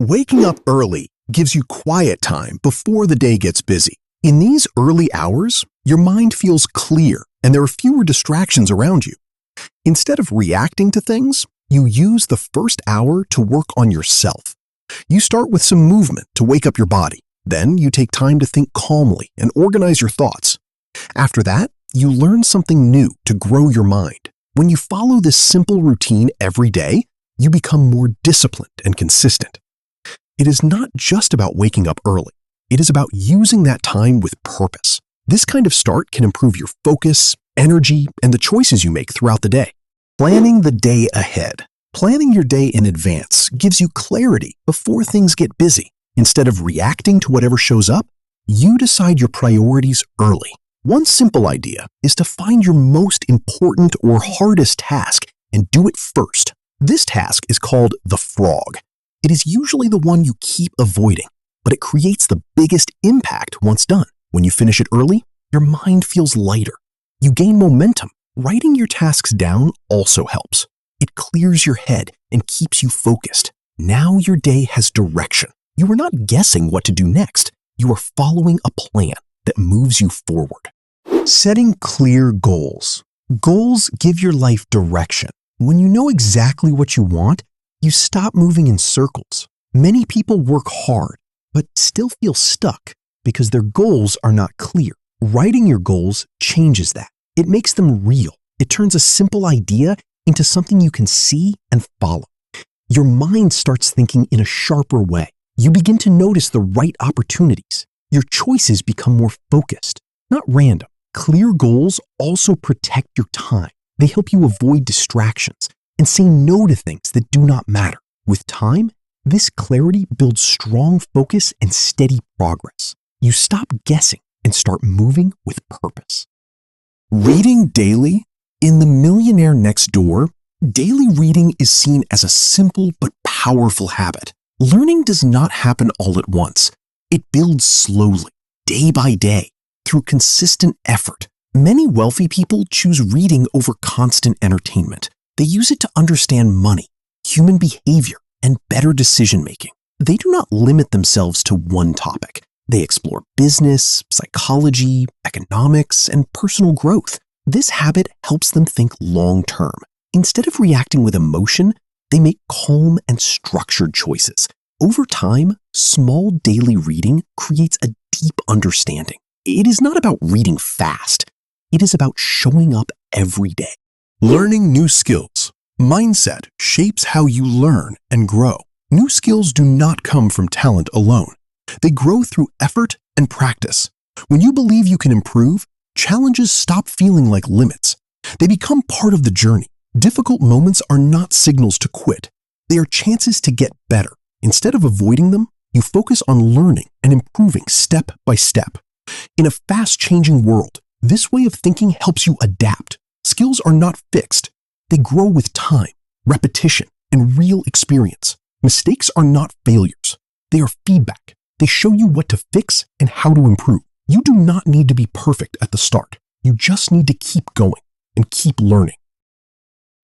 Waking up early gives you quiet time before the day gets busy. In these early hours, your mind feels clear and there are fewer distractions around you. Instead of reacting to things, you use the first hour to work on yourself. You start with some movement to wake up your body. Then you take time to think calmly and organize your thoughts. After that, you learn something new to grow your mind. When you follow this simple routine every day, you become more disciplined and consistent. It is not just about waking up early. It is about using that time with purpose. This kind of start can improve your focus, energy, and the choices you make throughout the day. Planning the day ahead. Planning your day in advance gives you clarity before things get busy. Instead of reacting to whatever shows up, you decide your priorities early. One simple idea is to find your most important or hardest task and do it first. This task is called the frog. It is usually the one you keep avoiding, but it creates the biggest impact once done. When you finish it early, your mind feels lighter. You gain momentum. Writing your tasks down also helps. It clears your head and keeps you focused. Now your day has direction. You are not guessing what to do next. You are following a plan that moves you forward. Setting clear goals. Goals give your life direction. When you know exactly what you want, you stop moving in circles. Many people work hard, but still feel stuck because their goals are not clear. Writing your goals changes that. It makes them real. It turns a simple idea into something you can see and follow. Your mind starts thinking in a sharper way. You begin to notice the right opportunities. Your choices become more focused, not random. Clear goals also protect your time. They help you avoid distractions and say no to things that do not matter. With time, this clarity builds strong focus and steady progress. You stop guessing and start moving with purpose. Reading daily? In The Millionaire Next Door, daily reading is seen as a simple but powerful habit. Learning does not happen all at once. It builds slowly, day by day, through consistent effort. Many wealthy people choose reading over constant entertainment. They use it to understand money, human behavior, and better decision-making. They do not limit themselves to one topic. They explore business, psychology, economics, and personal growth. This habit helps them think long-term. Instead of reacting with emotion, they make calm and structured choices. Over time, small daily reading creates a deep understanding. It is not about reading fast. It is about showing up every day. Learning new skills. Mindset shapes how you learn and grow. New skills do not come from talent alone. They grow through effort and practice. When you believe you can improve, challenges stop feeling like limits. They become part of the journey. Difficult moments are not signals to quit. They are chances to get better. Instead of avoiding them, you focus on learning and improving step by step. In a fast-changing world, this way of thinking helps you adapt. Skills are not fixed. They grow with time, repetition, and real experience. Mistakes are not failures. They are feedback. They show you what to fix and how to improve. You do not need to be perfect at the start. You just need to keep going and keep learning.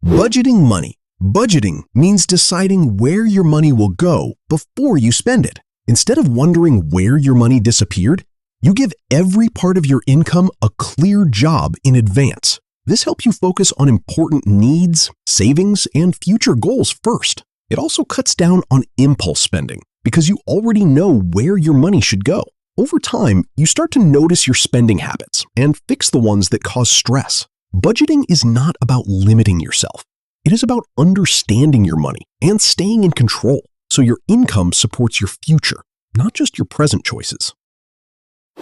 Budgeting money. Budgeting means deciding where your money will go before you spend it. Instead of wondering where your money disappeared, you give every part of your income a clear job in advance. This helps you focus on important needs, savings, and future goals first. It also cuts down on impulse spending because you already know where your money should go. Over time, you start to notice your spending habits and fix the ones that cause stress. Budgeting is not about limiting yourself. It is about understanding your money and staying in control so your income supports your future, not just your present choices.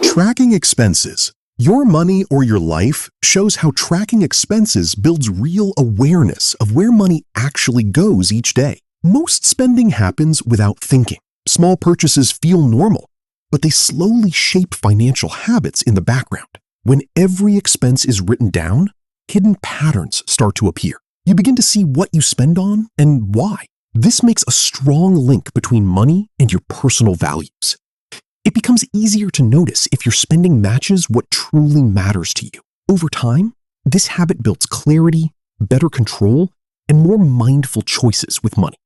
Tracking expenses. Your money or your life shows how tracking expenses builds real awareness of where money actually goes each day. Most spending happens without thinking. Small purchases feel normal, but they slowly shape financial habits in the background. When every expense is written down, hidden patterns start to appear. You begin to see what you spend on and why. This makes a strong link between money and your personal values. It becomes easier to notice if your spending matches what truly matters to you. Over time, this habit builds clarity, better control, and more mindful choices with money.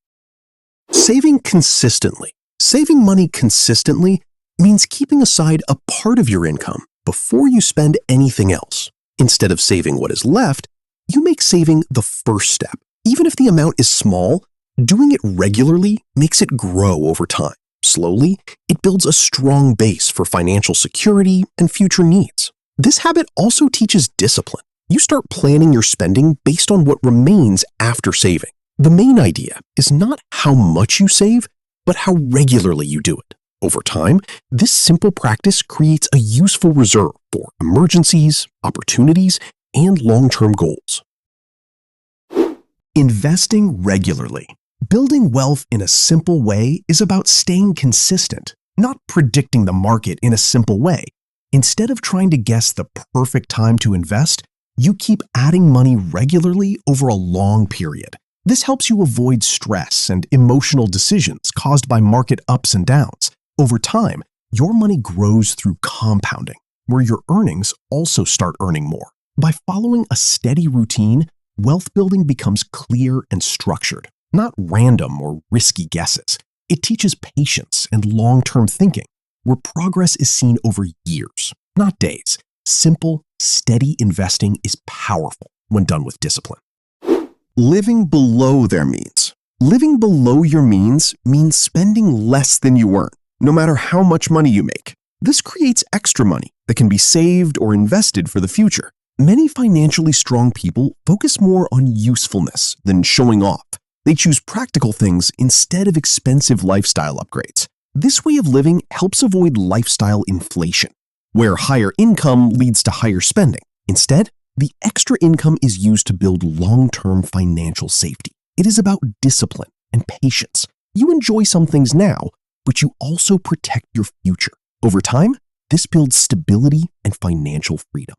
Saving consistently. Saving money consistently means keeping aside a part of your income before you spend anything else. Instead of saving what is left, you make saving the first step. Even if the amount is small, doing it regularly makes it grow over time. Slowly, it builds a strong base for financial security and future needs. This habit also teaches discipline. You start planning your spending based on what remains after saving. The main idea is not how much you save, but how regularly you do it. Over time, this simple practice creates a useful reserve for emergencies, opportunities, and long-term goals. Investing regularly. Building wealth in a simple way is about staying consistent, not predicting the market in a simple way. Instead of trying to guess the perfect time to invest, you keep adding money regularly over a long period. This helps you avoid stress and emotional decisions caused by market ups and downs. Over time, your money grows through compounding, where your earnings also start earning more. By following a steady routine, wealth building becomes clear and structured, not random or risky guesses. It teaches patience and long-term thinking, where progress is seen over years, not days. Simple, steady investing is powerful when done with discipline. Living below their means. Living below your means means spending less than you earn, no matter how much money you make. This creates extra money that can be saved or invested for the future. Many financially strong people focus more on usefulness than showing off. They choose practical things instead of expensive lifestyle upgrades. This way of living helps avoid lifestyle inflation, where higher income leads to higher spending. Instead, the extra income is used to build long-term financial safety. It is about discipline and patience. You enjoy some things now, but you also protect your future. Over time, this builds stability and financial freedom.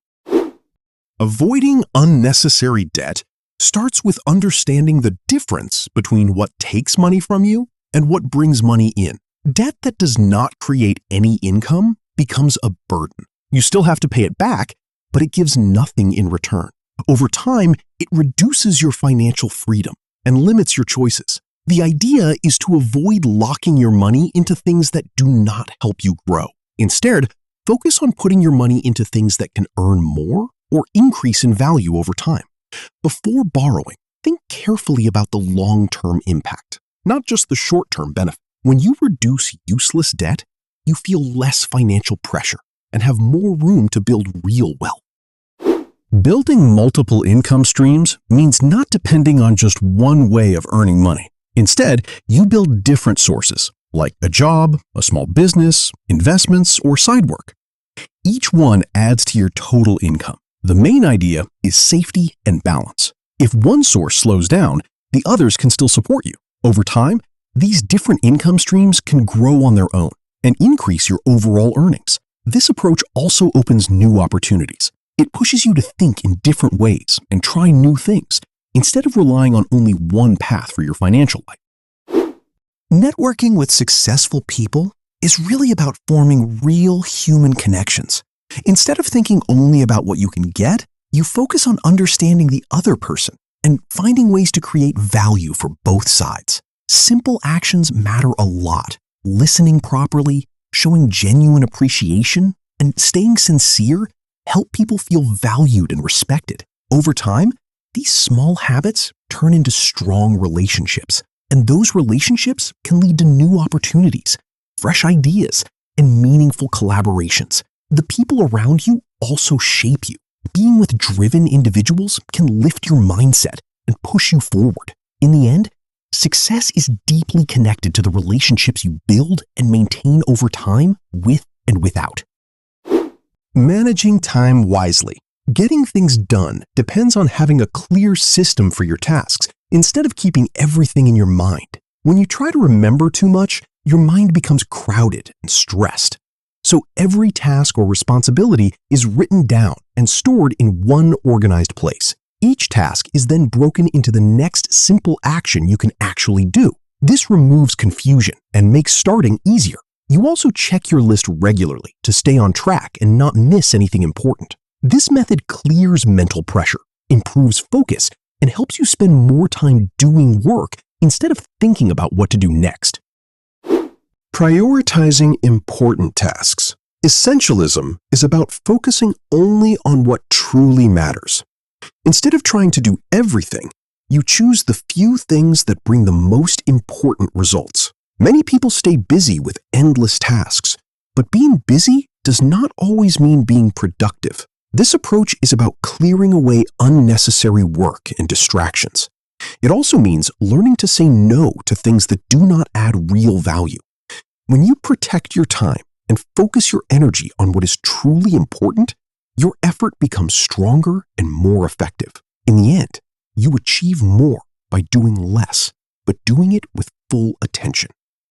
Avoiding unnecessary debt starts with understanding the difference between what takes money from you and what brings money in. Debt that does not create any income becomes a burden. You still have to pay it back, but it gives nothing in return. Over time, it reduces your financial freedom and limits your choices. The idea is to avoid locking your money into things that do not help you grow. Instead, focus on putting your money into things that can earn more or increase in value over time. Before borrowing, think carefully about the long-term impact, not just the short-term benefit. When you reduce useless debt, you feel less financial pressure and have more room to build real wealth. Building multiple income streams means not depending on just one way of earning money. Instead, you build different sources, like a job, a small business, investments, or side work. Each one adds to your total income. The main idea is safety and balance. If one source slows down, the others can still support you. Over time, these different income streams can grow on their own and increase your overall earnings. This approach also opens new opportunities. It pushes you to think in different ways and try new things, instead of relying on only one path for your financial life. Networking with successful people is really about forming real human connections. Instead of thinking only about what you can get, you focus on understanding the other person and finding ways to create value for both sides. Simple actions matter a lot. Listening properly, showing genuine appreciation, and staying sincere help people feel valued and respected. Over time, these small habits turn into strong relationships, and those relationships can lead to new opportunities, fresh ideas, and meaningful collaborations. The people around you also shape you. Being with driven individuals can lift your mindset and push you forward. In the end, success is deeply connected to the relationships you build and maintain over time with and without. Managing time wisely. Getting things done depends on having a clear system for your tasks instead of keeping everything in your mind. When you try to remember too much, your mind becomes crowded and stressed. So every task or responsibility is written down and stored in one organized place. Each task is then broken into the next simple action you can actually do. This removes confusion and makes starting easier. You also check your list regularly to stay on track and not miss anything important. This method clears mental pressure, improves focus, and helps you spend more time doing work instead of thinking about what to do next. Prioritizing important tasks. Essentialism is about focusing only on what truly matters. Instead of trying to do everything, you choose the few things that bring the most important results. Many people stay busy with endless tasks, but being busy does not always mean being productive. This approach is about clearing away unnecessary work and distractions. It also means learning to say no to things that do not add real value. When you protect your time and focus your energy on what is truly important, your effort becomes stronger and more effective. In the end, you achieve more by doing less, but doing it with full attention.